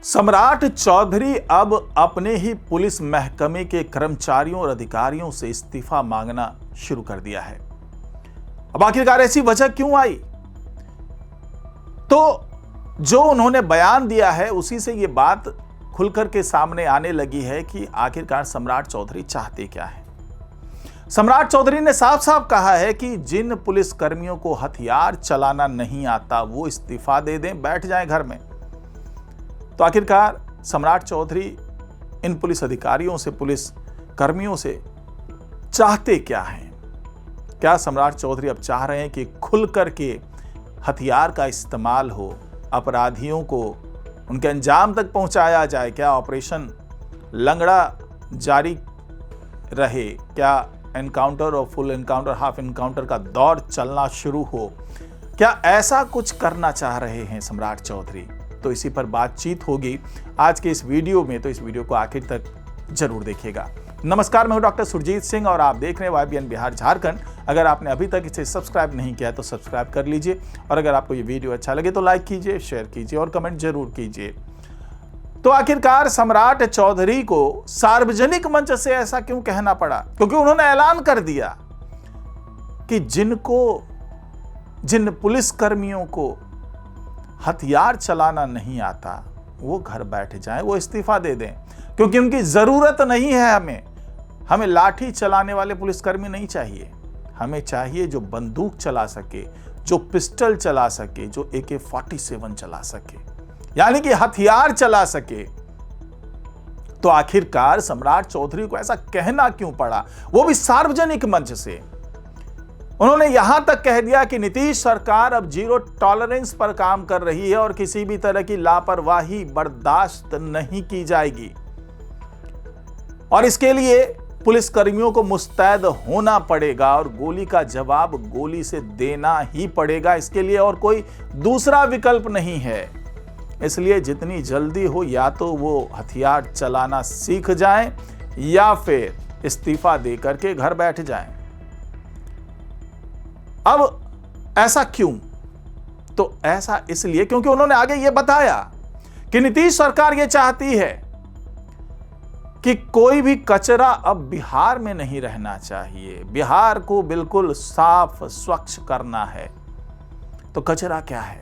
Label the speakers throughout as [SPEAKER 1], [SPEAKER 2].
[SPEAKER 1] सम्राट चौधरी अब अपने ही पुलिस महकमे के कर्मचारियों और अधिकारियों से इस्तीफा मांगना शुरू कर दिया है। अब आखिरकार ऐसी वजह क्यों आई? तो जो उन्होंने बयान दिया है उसी से यह बात खुलकर के सामने आने लगी है कि आखिरकार सम्राट चौधरी चाहते क्या है। सम्राट चौधरी ने साफ साफ कहा है कि जिन पुलिस कर्मियों को हथियार चलाना नहीं आता वो इस्तीफा दे दें, बैठ जाएं घर में। तो आखिरकार सम्राट चौधरी इन पुलिस अधिकारियों से, पुलिस कर्मियों से चाहते क्या हैं? क्या सम्राट चौधरी अब चाह रहे हैं कि खुल करके हथियार का इस्तेमाल हो, अपराधियों को उनके अंजाम तक पहुंचाया जाए? क्या ऑपरेशन लंगड़ा जारी रहे? क्या एनकाउंटर और फुल एनकाउंटर, हाफ एनकाउंटर का दौर चलना शुरू हो? क्या ऐसा कुछ करना चाह रहे हैं सम्राट चौधरी? तो इसी पर बातचीत होगी आज के इस वीडियो में, तो इस वीडियो को आखिर तक जरूर देखिएगा। नमस्कार, मैं हूं डॉक्टर सुरजीत सिंह और आप देख रहे हैं YBN बिहार झारखंड। अगर आपने अभी तक इसे सब्सक्राइब नहीं किया तो सब्सक्राइब कर लीजिए और अगर आपको ये वीडियो अच्छा लगे तो लाइक कीजिए, शेयर कीजिए और कमेंट जरूर कीजिए। तो आखिरकार सम्राट चौधरी को सार्वजनिक मंच से ऐसा क्यों कहना पड़ा? क्योंकि उन्होंने ऐलान कर दिया कि जिन पुलिस कर्मियों को हथियार चलाना नहीं आता वो घर बैठ जाएं, वो इस्तीफा दे दें, क्योंकि उनकी जरूरत नहीं है। हमें लाठी चलाने वाले पुलिसकर्मी नहीं चाहिए। हमें चाहिए जो बंदूक चला सके, जो पिस्टल चला सके, जो AK-47 चला सके, यानी कि हथियार चला सके। तो आखिरकार सम्राट चौधरी को ऐसा कहना क्यों पड़ा, वो भी सार्वजनिक मंच से? उन्होंने यहां तक कह दिया कि नीतीश सरकार अब जीरो टॉलरेंस पर काम कर रही है और किसी भी तरह की लापरवाही बर्दाश्त नहीं की जाएगी और इसके लिए पुलिसकर्मियों को मुस्तैद होना पड़ेगा और गोली का जवाब गोली से देना ही पड़ेगा। इसके लिए और कोई दूसरा विकल्प नहीं है। इसलिए जितनी जल्दी हो या तो वो हथियार चलाना सीख जाएं या फिर इस्तीफा दे करके घर बैठ जाएं। अब ऐसा क्यों? तो ऐसा इसलिए क्योंकि उन्होंने आगे यह बताया कि नीतीश सरकार यह चाहती है कि कोई भी कचरा अब बिहार में नहीं रहना चाहिए। बिहार को बिल्कुल साफ स्वच्छ करना है। तो कचरा क्या है?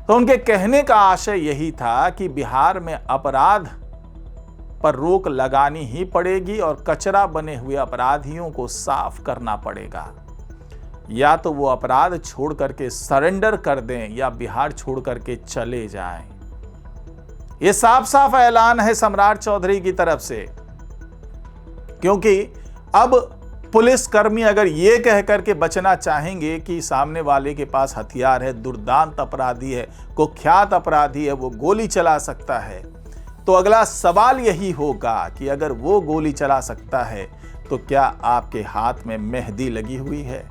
[SPEAKER 1] तो उनके कहने का आशय यही था कि बिहार में अपराध पर रोक लगानी ही पड़ेगी और कचरा बने हुए अपराधियों को साफ करना पड़ेगा। या तो वो अपराध छोड़ करके सरेंडर कर दें या बिहार छोड़ करके चले जाएं। ये साफ साफ ऐलान है सम्राट चौधरी की तरफ से, क्योंकि अब पुलिसकर्मी अगर ये कह करके बचना चाहेंगे कि सामने वाले के पास हथियार है, दुर्दांत अपराधी है, कुख्यात अपराधी है, वो गोली चला सकता है, तो अगला सवाल यही होगा कि अगर वो गोली चला सकता है तो क्या आपके हाथ में मेहंदी लगी हुई है?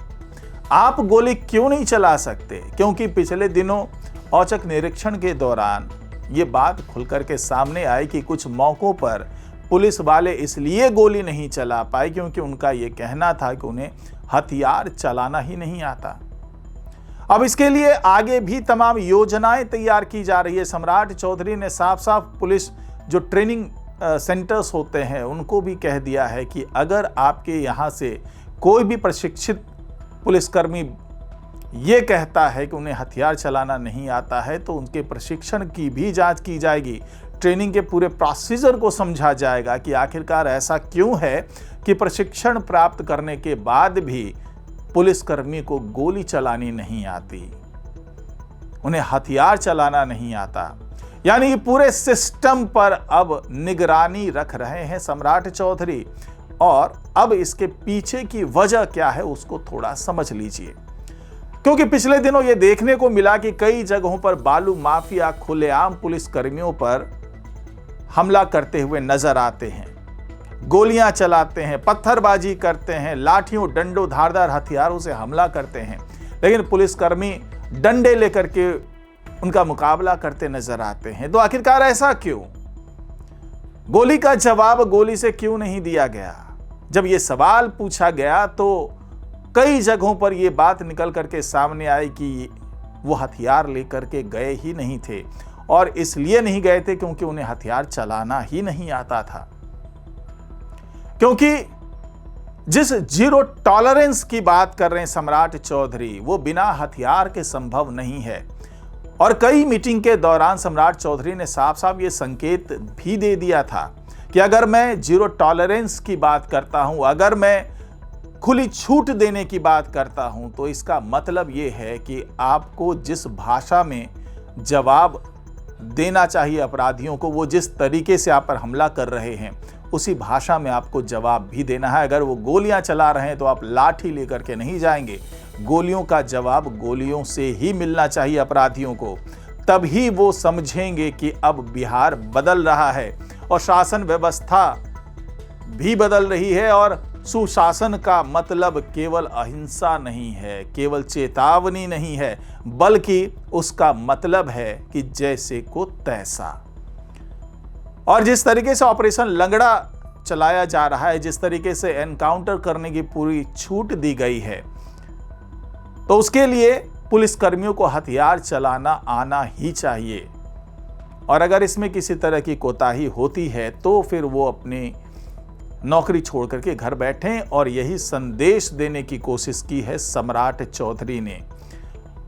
[SPEAKER 1] आप गोली क्यों नहीं चला सकते? क्योंकि पिछले दिनों औचक निरीक्षण के दौरान ये बात खुलकर के सामने आई कि कुछ मौकों पर पुलिस वाले इसलिए गोली नहीं चला पाए क्योंकि उनका ये कहना था कि उन्हें हथियार चलाना ही नहीं आता। अब इसके लिए आगे भी तमाम योजनाएं तैयार की जा रही है। सम्राट चौधरी ने साफ साफ पुलिस जो ट्रेनिंग सेंटर्स होते हैं उनको भी कह दिया है कि अगर आपके यहाँ से कोई भी प्रशिक्षित पुलिसकर्मी ये कहता है कि उन्हें हथियार चलाना नहीं आता है तो उनके प्रशिक्षण की भी जांच की जाएगी। ट्रेनिंग के पूरे प्रोसीजर को समझा जाएगा कि आखिरकार ऐसा क्यों है कि प्रशिक्षण प्राप्त करने के बाद भी पुलिसकर्मी को गोली चलानी नहीं आती, उन्हें हथियार चलाना नहीं आता। यानी कि पूरे सिस्टम पर अब निगरानी रख रहे हैं सम्राट चौधरी। और अब इसके पीछे की वजह क्या है उसको थोड़ा समझ लीजिए, क्योंकि पिछले दिनों यह देखने को मिला कि कई जगहों पर बालू माफिया खुलेआम पुलिसकर्मियों पर हमला करते हुए नजर आते हैं, गोलियां चलाते हैं, पत्थरबाजी करते हैं, लाठियों, डंडों, धारदार हथियारों से हमला करते हैं, लेकिन पुलिसकर्मी डंडे लेकर के उनका मुकाबला करते नजर आते हैं। तो आखिरकार ऐसा क्यों? गोली का जवाब गोली से क्यों नहीं दिया गया? जब यह सवाल पूछा गया तो कई जगहों पर यह बात निकल करके सामने आई कि वो हथियार लेकर के गए ही नहीं थे और इसलिए नहीं गए थे क्योंकि उन्हें हथियार चलाना ही नहीं आता था। क्योंकि जिस जीरो टॉलरेंस की बात कर रहे हैं सम्राट चौधरी, वो बिना हथियार के संभव नहीं है। और कई मीटिंग के दौरान सम्राट चौधरी ने साफ साफ ये संकेत भी दे दिया था कि अगर मैं जीरो टॉलरेंस की बात करता हूं, अगर मैं खुली छूट देने की बात करता हूं, तो इसका मतलब ये है कि आपको जिस भाषा में जवाब देना चाहिए अपराधियों को, वो जिस तरीके से आप पर हमला कर रहे हैं उसी भाषा में आपको जवाब भी देना है। अगर वो गोलियां चला रहे हैं तो आप लाठी लेकर के नहीं जाएंगे, गोलियों का जवाब गोलियों से ही मिलना चाहिए अपराधियों को। तब ही वो समझेंगे कि अब बिहार बदल रहा है और शासन व्यवस्था भी बदल रही है। और सुशासन का मतलब केवल अहिंसा नहीं है, केवल चेतावनी नहीं है, बल्कि उसका मतलब है कि जैसे को तैसा। और जिस तरीके से ऑपरेशन लंगड़ा चलाया जा रहा है, जिस तरीके से एनकाउंटर करने की पूरी छूट दी गई है, तो उसके लिए पुलिसकर्मियों को हथियार चलाना आना ही चाहिए। और अगर इसमें किसी तरह की कोताही होती है तो फिर वो अपनी नौकरी छोड़ करके घर बैठें। और यही संदेश देने की कोशिश की है सम्राट चौधरी ने।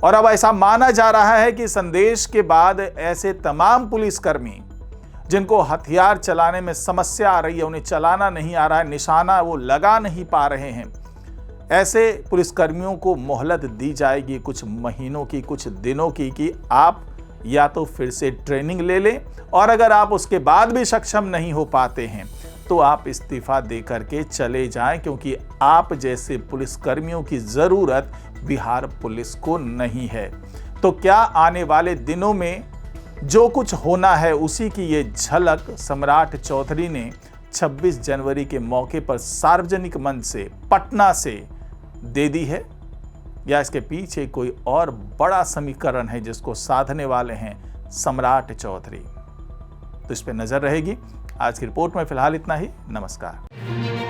[SPEAKER 1] और अब ऐसा माना जा रहा है कि संदेश के बाद ऐसे तमाम पुलिसकर्मी जिनको हथियार चलाने में समस्या आ रही है, उन्हें चलाना नहीं आ रहा है, निशाना वो लगा नहीं पा रहे हैं, ऐसे पुलिसकर्मियों को मोहलत दी जाएगी कुछ महीनों की, कुछ दिनों की, कि आप या तो फिर से ट्रेनिंग ले लें, और अगर आप उसके बाद भी सक्षम नहीं हो पाते हैं तो आप इस्तीफा दे करके चले जाएं, क्योंकि आप जैसे पुलिसकर्मियों की ज़रूरत बिहार पुलिस को नहीं है। तो क्या आने वाले दिनों में जो कुछ होना है उसी की ये झलक सम्राट चौधरी ने 26 जनवरी के मौके पर सार्वजनिक मंच से, पटना से दे दी है, या इसके पीछे कोई और बड़ा समीकरण है जिसको साधने वाले हैं सम्राट चौधरी? तो इस पर नजर रहेगी। आज की रिपोर्ट में फिलहाल इतना ही। नमस्कार।